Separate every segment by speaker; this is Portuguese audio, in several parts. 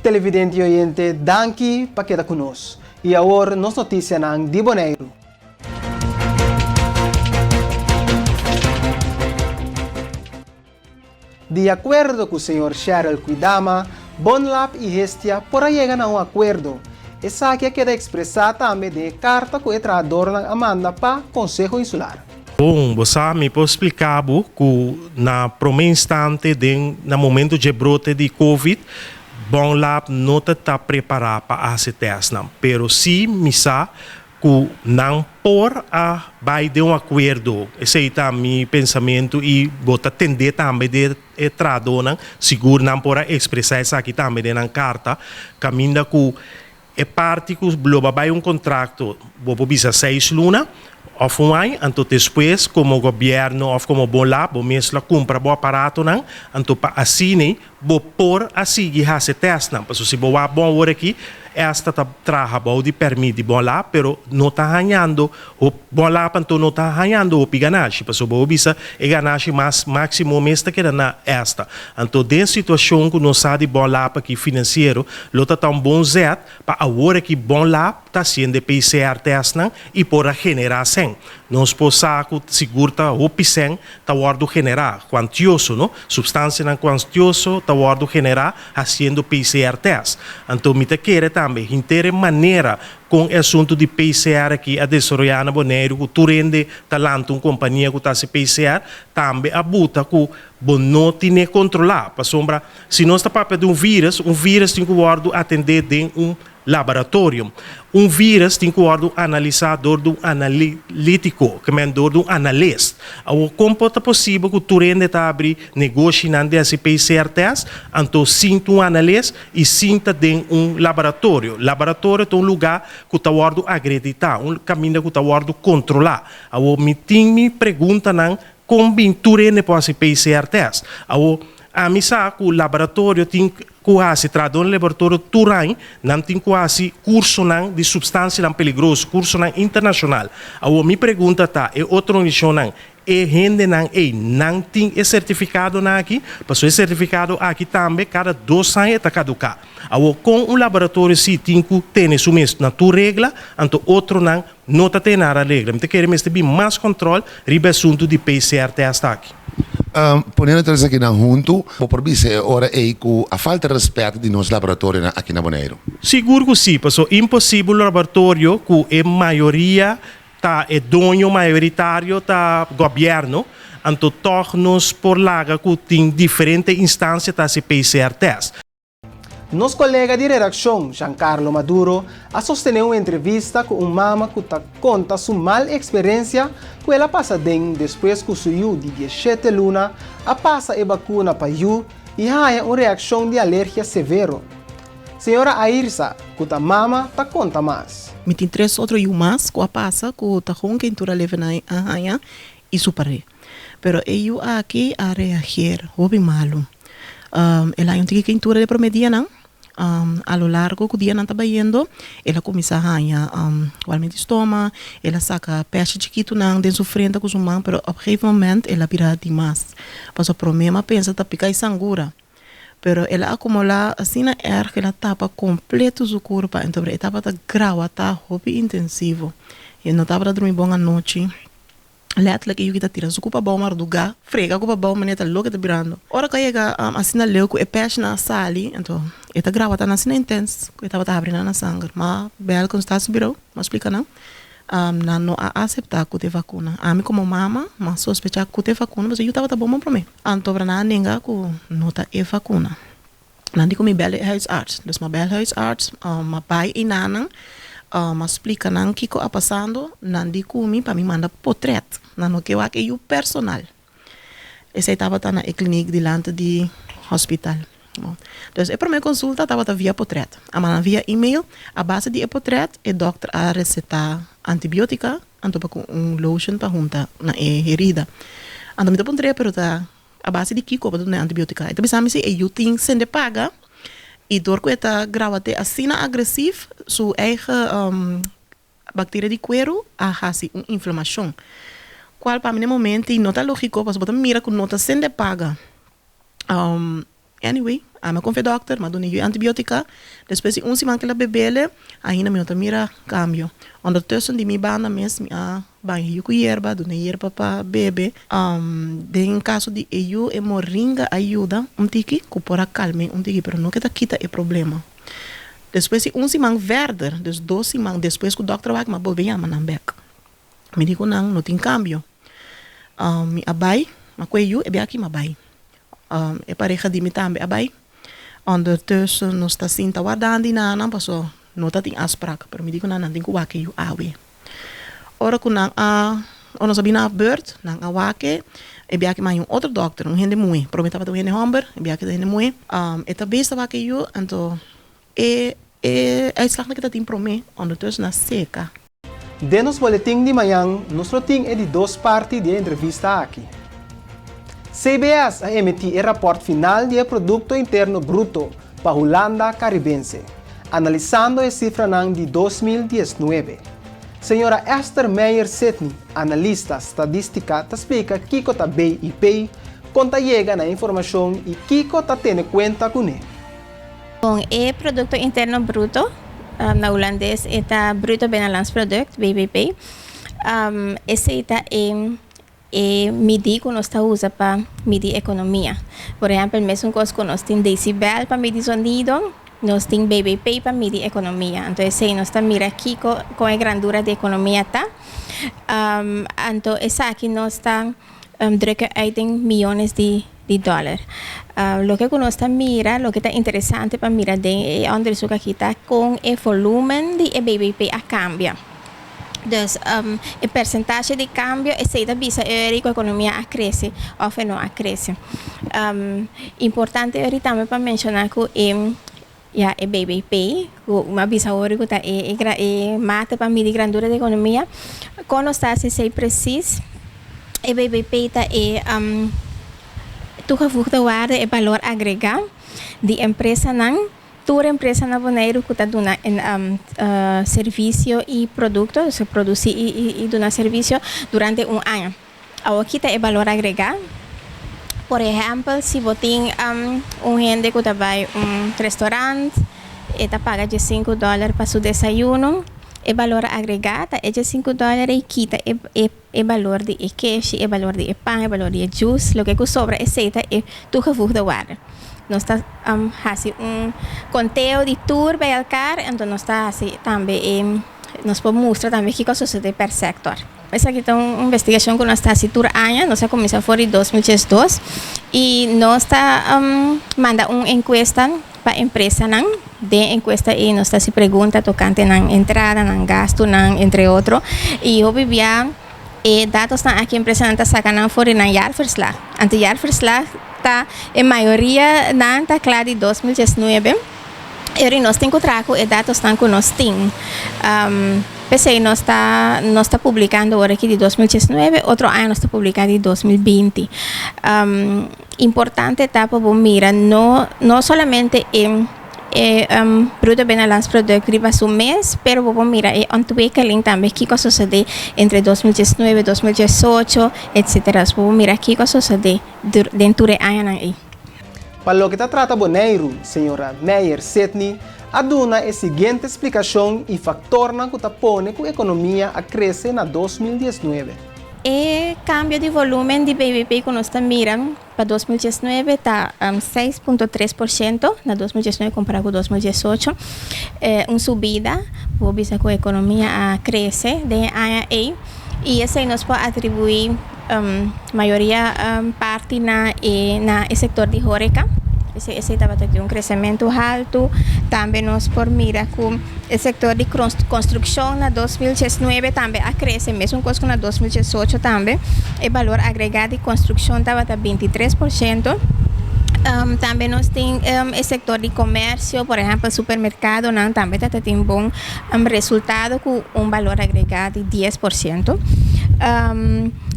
Speaker 1: televidente e oyente, danke para quedar conosco. E agora, nos notícias de Bonaire. De acordo com o Sr. Cheryl Cuidama, Bonlap e Hestia por chegar a acordo. Essa aqui queda expressada também de carta que o entrador Amanda para Conselho Insular.
Speaker 2: Bom, você me pode explicar que na primeiro instante, no momento de brote de Covid, Bonlap não está preparado para esse teste, mas sim, misa que não por a vai de acordo. Esse é o meu pensamento e vou atender também de entrador, seguro não por expressar isso aqui também na carta, caminho que é parte que vai contrato, vou bisa 6 lunas, ou ano, então depois, como governo ou como Bonlap, vou mesmo comprar o aparato, então para assim, vou pôr assim que esse teste, porque se vou bom hora aqui, esta trabalho de permite Bonlap, pero não está ganhando, o Bonlap então não está ganhando o ganagem, porque vou bisa e ganagem máximo mesmo que na esta. Então, dessa situação que nós sabe Bonlap aqui financeiro, lota está bom zet para a hora que Bonlap está sendo PCR teste e por generar sem. Nós possamos segurar o piseng está guardo generar quantioso, não? Substância não quantioso está guardo generar haciendo PCR test. Então, me te quer também inteira maneira com o assunto de PCR aqui a desenvolver na Bonaire, que tu rende talento uma companhia que está se PCR, também a buta que não tem controlar. Para sombra, se nós está para de um vírus tem que guardo atender de laboratório. Vírus tem que guardo analisador do analítico, que é do analista. Como é possível que tu rende tá abrir negócio nesse PCR test, então sinto analista e sinta de laboratório. Laboratório é lugar que está guardo acreditar, caminho que está guardo controlar. Me pergunta como tu rende para esse PCR test. A missa que o laboratório tem quase traduz no laboratório Turan, não tem quase curso de substância peligrosa, curso internacional. A minha pergunta é outra questão gente não tem certificado aqui, mas o certificado aqui também cada 2 anos está caducar. Com laboratório se tem que ter isso mesmo na tua regra, então outro não está tendo a regra. Então queremos ter mais controle sobre o assunto de PCR teste aqui.
Speaker 3: Ponendo todos aqui na junto, por isso ora é que a falta de respeito de nosso laboratório aqui na Bonaire.
Speaker 2: Seguro que sim, porque é impossível o laboratório que a maioria é dono maioritário do governo, então torna-nos por lá que tem diferentes instâncias para se PCR test.
Speaker 1: Nosso colega de redação, Giancarlo Maduro, a sostener uma entrevista com uma mama que conta sua mal experiência que ela passa depois que saiu de 17 lunas a passa a vacuna para ela e há uma reação de alergia severo. Senhora Airsa, que a mama conta mais.
Speaker 4: Me tem 3 outros yumas que passa que tá com quem tura leva na arranha e superei. Pero eu aqui a reagir, houve malo. Ela não tinha quem tura de promedia não. A lo largo que o dia não estava indo, ela começa a arranhar o estômago, ela saca peixe chiquito não, de sofrendo com os humanos, pero a um momento ela vira demais. Mas o problema pensa que picar e sangura. Pero ela acumula assim na que ela tapa completo o corpo, então ela estava grau, tá hobby intensivo. E não estava dormir bom à noite. Letterlijk eu kita tira sukupa bom mar duga, frega kupa bom maneta louca tá virando. Ora que chega assim na leu com peixe na sali, então eta grava tá assim intenso, que estava abrindo na sangue, mas bel com está subirou, mas explica não. Não a aceitar que te vacuna. A mim como mama, mas sospechar que te vacuna, mas eu estava bom para mim. Então para na ninguém que não tá e vacuna. Não digo me bel huisarts, dus my bel huisarts, my pai e nana, mas explica não que está passando, não digo me para me manda portrait, não que eu aqui o personal. Esse estava na clínica delante do hospital. Dus a primeira consulta estava via portrait. A mana via e-mail, a base de portrait, o doctor a recetar antibiótica, então para lotion para juntar na herida. Então me perguntei pero a base de kiko para dar antibiótica. Então pensamos se eu tenho sendo paga e dor que está gravate assim agressivo, sua eigen bactéria de cuero a hasi uma inflamação. Qual para mim no momento não está lógico, porque você mira que não está sendo paga. Anyway, ama com o dokter, mas dona antibiotica. Depois de semana que ela bebele, ainda me mira cambio. Ondertussen die mi bana mes mi ban yuku yerba, dona yerba pa bebe. Den caso de eu e moringa ajuda tiki kupora calme tiki, pero no que ta quita o problema. Depois de semana verder, dus 2 semanas depois que o dokter vai ma bolbe yama nan bek. Me digo não tem cambio. Mi abai, ma kweyu e biaki ma bai. E pareja di mi tambe abai. Ondertussen nos está sinta guardando na não passou, não tá tem afspraak, pero me digo não tem que wake you awe. Ora ku nang ono sabina beurt, nang awake, e biaki ma outro dokter, hende mui, prometa para hende homber, e biaki hende mui. Eta besta wake you, anto uitslag na kita tem prome, ondertussen na seca.
Speaker 1: De nos boletim de manhã, nosso team é de 2 partes de entrevista aqui. CBS a emitir o rapport final de Produto Interno Bruto para a Holanda Caribense, analisando a cifra de 2019. Senhora Esther Meyer-Setny, analista estadística, explica que está BIP, quando chega na informação e que está tendo conta com ele.
Speaker 5: Com o Produto Interno Bruto, na holandês, é Bruto Binnenlands Product, BBP. Esse é medir que nós usamos para medir a economia. Por exemplo, mesmo coisa que nós temos decibel para medir sonido, nós temos BBP para medir a economia. Então, se nós mirando aqui com a grandura da economia, tá? Então, essa aqui nós está drukken uit em miljones de dólares. Lo que nós está mira, lo que está interessante para mirar é onderzoek aqui está com o volume de BBP a cambia. Dus o percentage de cambio é se bisa a economia a cresce ou não a cresce. Importante é também para mencionar que o BBP, uma bisa hora que tá mata para medir grandura da economia, quando está se sei preciso, o BBP tá toegevoegde waarde e valor agregado de empresa nan toda empresa na boneiro que está dando serviço e produto, se produzir e dando serviço durante ano. Aqui está o valor agregado. Por exemplo, se você tem gente que vai restaurante e está paga de $5 para seu desayuno, o valor agregado é de $5 e quita o valor de queijo, o valor de pão, o valor de juice, o que sobra é toegevoegde waarde. Nós está fazendo conteo de tour para elkaar, então nós está também nós podemos mostrar também que coisas sucede per sector. Essa aqui é uma investigação que nós está fazendo por ano, nós começou fora em 2012 e nós está manda uma encuesta para a empresa nan de encuesta e nós está se pergunta tocante na entrada, na gasto, entre outros e eu vivia dados na aqui a empresa está sacando fora na jaarverslag. Ante jaarverslag a maioria não está claro de 2019. E nós temos que trazer dados que nós temos. Pensei, nós está publicando agora aqui de 2019, outro ano nós está publicando de 2020. Importante está para mirar, não somente Bruto Binnenlands Product riba su mês, pero vamos mirar a ontwikkeling também, que coisa sucede entre 2019 e 2018, etc. Vamos mirar que coisa sucede dentro do ano aí.
Speaker 1: Para o que está trata Boneiro, senhora Meyer-Setny, aduna a seguinte explicação e fator na que põe que a economia a crescer na 2019.
Speaker 5: O cambio de volume de BBP que nós estamos mirando para 2019 está 6,3% na 2019 comparado com 2018. Uma subida, vou dizer que a economia cresce de ano e isso nós pode atribuir maioria parte na setor de Horeca. Esse estava tendo um crescimento alto. Também nós por mirar que o setor de construção na 2019 também cresce, mesmo coisa que na 2018 também. O valor agregado de construção estava a 23%. Também nós temos o setor de comércio, por exemplo, supermercado, também está tendo bom resultado com valor agregado de 10%.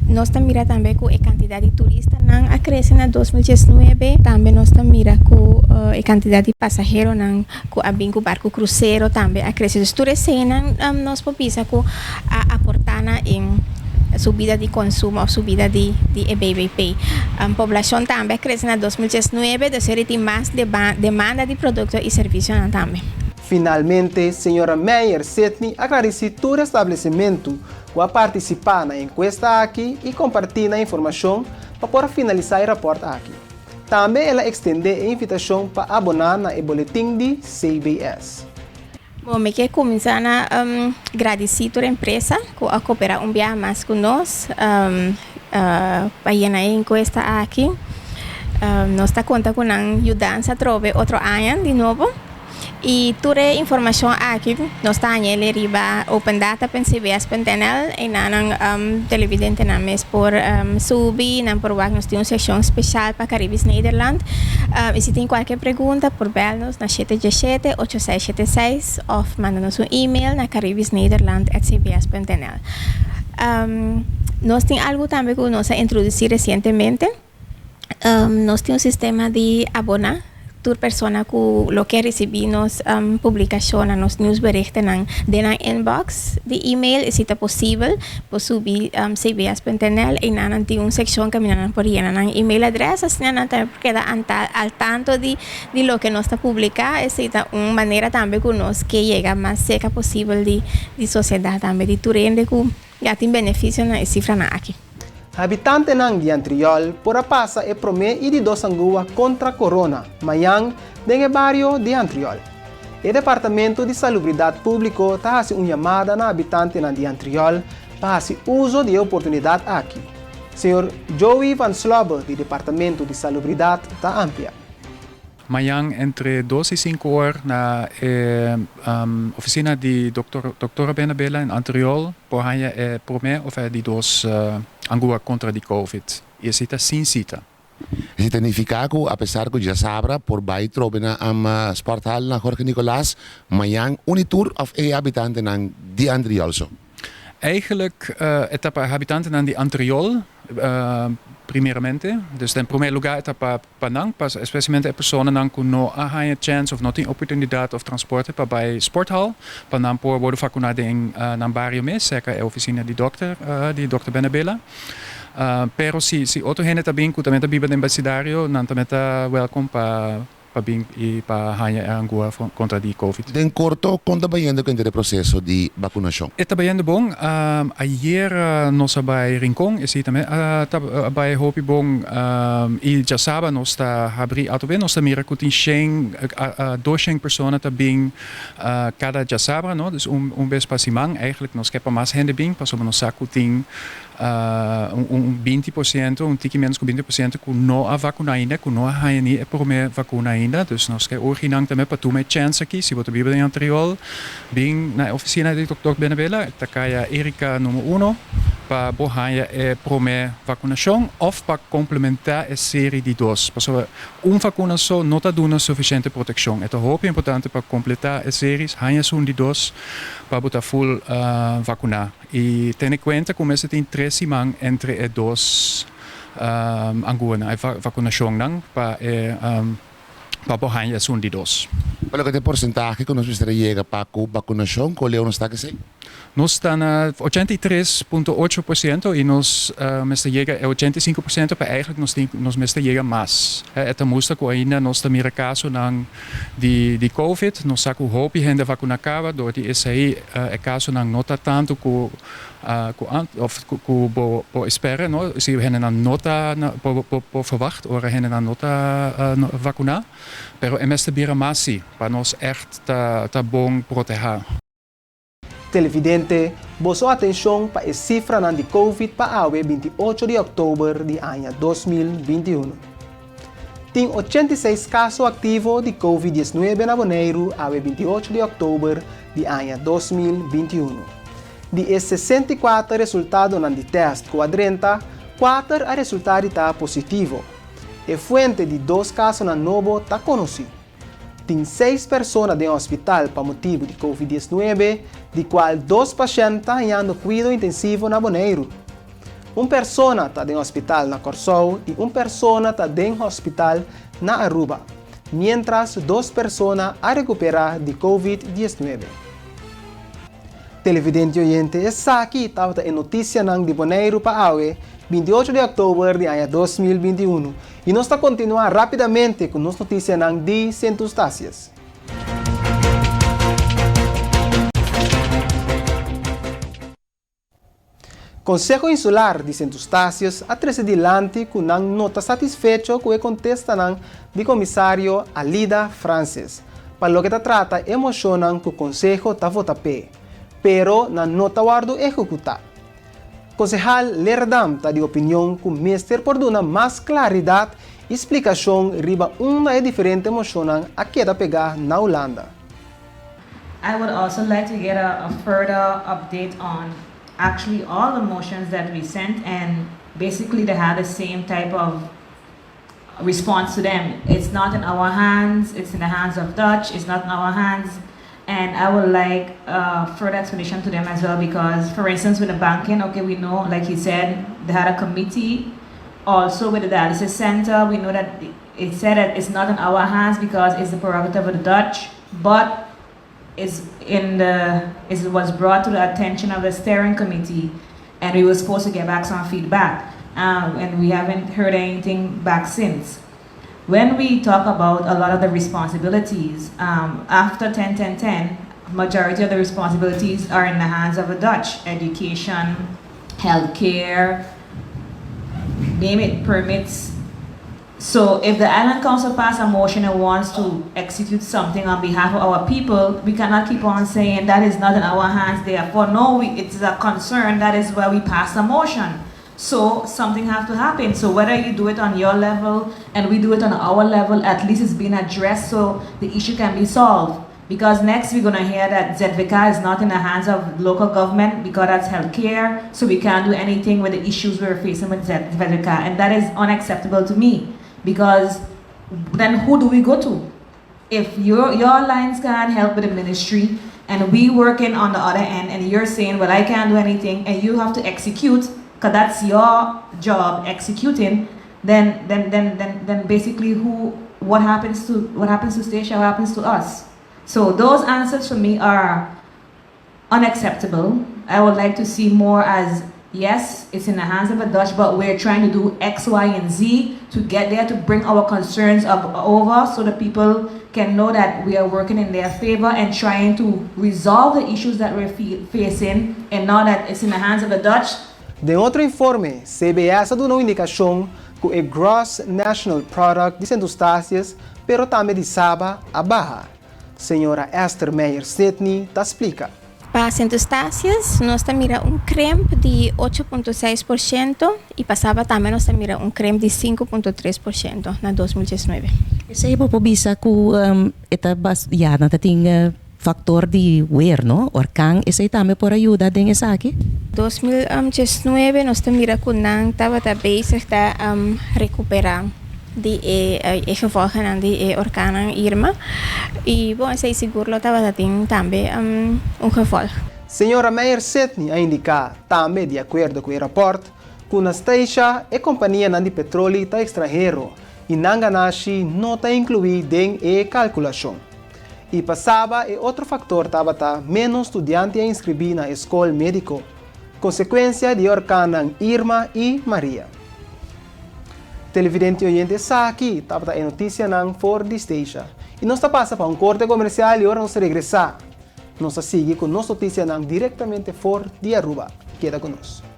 Speaker 5: Nós estamos mirando também que a quantidade de turistas a crescer na 2019. Também nós estamos mirando que a quantidade de passageiros que abem com o barco cruzeiro também a crescer. Tudo isso nós podemos pensar que aportar subida de consumo, subida de BBP. A população também cresce na 2019, de ser mais demanda de produtos e serviços também.
Speaker 1: Finalmente, senhora Meyer Setni agradece todo o estabelecimento a participar na encuesta aqui e compartilhar a informação para poder finalizar o relatório aqui. Também ela estende a invitação para abonar no boletim de CBS.
Speaker 5: Bom, me quero começar a agradecer a empresa que a cooperar dia mais conosco para ir na encuesta aqui. Nós está contando com a ajuda trove outro ano de novo. E toda a informação aqui, nós estamos riba open data para CBS.nl e na televidente na mes por subir, na por nós temos uma seção especial para Caribes Nederland. E se tem qualquer pergunta, por bel-nos na 717-8676 ou manda-nos e-mail na caribesnederland@cbs.nl. Nós temos algo também que nós introduzimos recentemente. Nós temos sistema de abonar. Toda persona que lo que recibimos publicação nos nieuwsberichten de na inbox de e-mail is het possível por subir cbs.nl e na tem uma seção que me por llenar na e-mail adresse assim na queda al tanto de lo que nós está publicar é uma maneira também que nós que chega mais cerca possível de sociedade também de turende que já tem benefício na cifra na aqui.
Speaker 1: Habitante ng Diantriol pura pasa e prome e de dos angua contra corona, mayang denge barrio Diantriol. O Departamento de Salubridade Público está fazendo uma chamada na habitante ng Diantriol para fazer uso de oportunidade aqui. Senhor Joey Van Slober, do Departamento de Salubridade, está amplia.
Speaker 6: Mayang entre 2 e 5 horas na oficina de Dr. Benabella em Antriol, por aí prome of de dos angua contra de COVID. E cita sin cita.
Speaker 3: Isso significa que, apesar que já sabra, por baixo trobe na sporthal na Jorge Nicolás, mayang unitur of habitante ng die Antriol zo.
Speaker 6: Eigenlijk etapa habitanten aan die Antriol, primeiramente. Dus in primeiro lugar etapa panang, especialmente personen nang kuno a chance of nothing oportunidade of transporte para bij sporthal, panang por worden vacunado in nan barrio mes, cerca a oficina di Dr. Benabella. Pero si otro gente também que também biba den basidario, nan também welcome para bing e para hanya angua contra di COVID.
Speaker 3: Den corto, conta bayendo com o processo de vacunação.
Speaker 6: Está bayendo bom. Ayer nós bij Rincon, is também bij Hopi bom e já sabe nós está abrir auto bem, nós está mira que tem 200 pessoas também cada já sabe, não? Dus bes pasimang eigenlijk nós quer para mais gente bem, para sobre nós saco tem 20%, um tiki menos que 20% que não a vacuna ainda, que não a nem é por me vacuna ainda, dus nós quer original também para tu me chance aqui, se você vive em Antriol, bem na oficina de Dr. Benabella, tá caia Erika número 1 para bohaya por me vacunação ou para complementar a série de doses. Porque vacunação não está dando suficiente proteção. É muito importante para completar a série, hanya de doses para botar full vacunar. E ter em conta que você tem 3 semanas entre as duas anguna, a vacunação não para bohaya de doses.
Speaker 3: Qual é o porcentagem que nós chega para a vacunação? Qual é o nosso que
Speaker 6: Nós estamos a 83,8% e nós chega a 85% para eigenlijk nós chega mais. É música que ainda nós estamos a caso de COVID, nós saco hopi gente vacunacava, do que esse aí é caso não está tanto que espera, no? Se gente não nota por verwacht, ou gente não nota vacunar, pero é mestre bira massi para nós echt tá bom proteger.
Speaker 1: Televidente, boa atenção para a cifra de COVID para o 28 de outubro de ano 2021. Tem 86 casos ativos de COVID-19 na Bonaire ao 28 de outubro de ano 2021. De 64 resultados de teste quadrenta, 4 a resultado está positivo. A fonte de 2 casos novos está conhecida. Tem 6 pessoas no hospital para motivo de COVID-19, de qual 2 pacientes estão cuidado intensivo na Bonaire. Uma pessoa está no hospital na Corsou e uma pessoa está no hospital na Aruba, mientras 2 pessoas a recuperar de COVID-19. Televidente oyente, essa aqui estava em notícia ng de Bonaire para Aue, 28 de outubro de ano 2021. E nós está continuar rapidamente com nossa notícia ng de Centustácias. Consejo Insular de Centustácias atrasa adiante com não nota satisfeito com a contesta ng de comissário Alida Frances. Para lo que trata, emocionam que o Consejo está vota pé, pero na nota guardo executar. Concejal Lerdam está de opinião que o Mister por dar mais claridade e explicação riba uma e diferente emocionam a queda pegar na Holanda.
Speaker 7: I would also like to get a further update on actually all the motions that we sent, and basically they had the same type of response to them. It's not in our hands, it's in the hands of Dutch, it's not in our hands. And I would like further explanation to them as well, because for instance with the banking, okay, we know, like he said, they had a committee. Also with the dialysis center, we know that it said that it's not in our hands because it's the prerogative of the Dutch, but it was brought to the attention of the steering committee, and we were supposed to get back some feedback, and we haven't heard anything back since. When we talk about a lot of the responsibilities, after 10-10-10, majority of the responsibilities are in the hands of the Dutch: education, healthcare, name it, permits. So if the Island Council passes a motion and wants to execute something on behalf of our people, we cannot keep on saying that is not in our hands, therefore no, it's a concern, that is why we pass a motion. So something have to happen. So whether you do it on your level and we do it on our level, at least it's being addressed so the issue can be solved. Because next we're gonna hear that ZVK is not in the hands of local government because that's healthcare, so we can't do anything with the issues we're facing with ZVK, and that is unacceptable to me. Because then who do we go to? If your lines can't help with the ministry and we working on the other end and you're saying, well, I can't do anything, and you have to execute, because that's your job, executing, then basically what happens to Stacia, what happens to us? So those answers for me are unacceptable. I would like to see more as, yes, it's in the hands of the Dutch, but we're trying to do X, Y, and Z to get there, to bring our concerns over so the people can know that we are working in their favor and trying to resolve the issues that we're facing, and not that it's in the hands of the Dutch.
Speaker 1: De outro informe, CBS deu uma indicação que o Gross National Product de Centustácias, pero também de Saba a Baja. Senhora Esther Meyer-Setny te explica.
Speaker 5: Para Centustácias, nós mira creme de 8,6% e passava também nós mira creme de 5,3% na 2019.
Speaker 8: Sa iba po bisa ku ita bas ya na tating factor di wear no orkang isa itame por ayuda din isa aqui.
Speaker 5: 2019 nós mira kunang tava bezig ta recuperar die gevolgen aan die orkaan Irma. E bom, sei seguro estava tendo também gevolg.
Speaker 1: Senhora Meyer-Setny a indicar também de acordo com o rapport que a Stacia e companhia de petróleo está estrangeiro e Nanganashi não está incluído em a calculação. E passava e outro factor estava menos estudante a inscrever na escola médico, consequência de orkaan Irma e Maria. Televidente oyente, essa aqui estava a notícia ng For the Stacia. E nós passa para corte comercial e agora nós regressar. Nós sigue com nossa notícia diretamente For de Aruba. Queda conosco.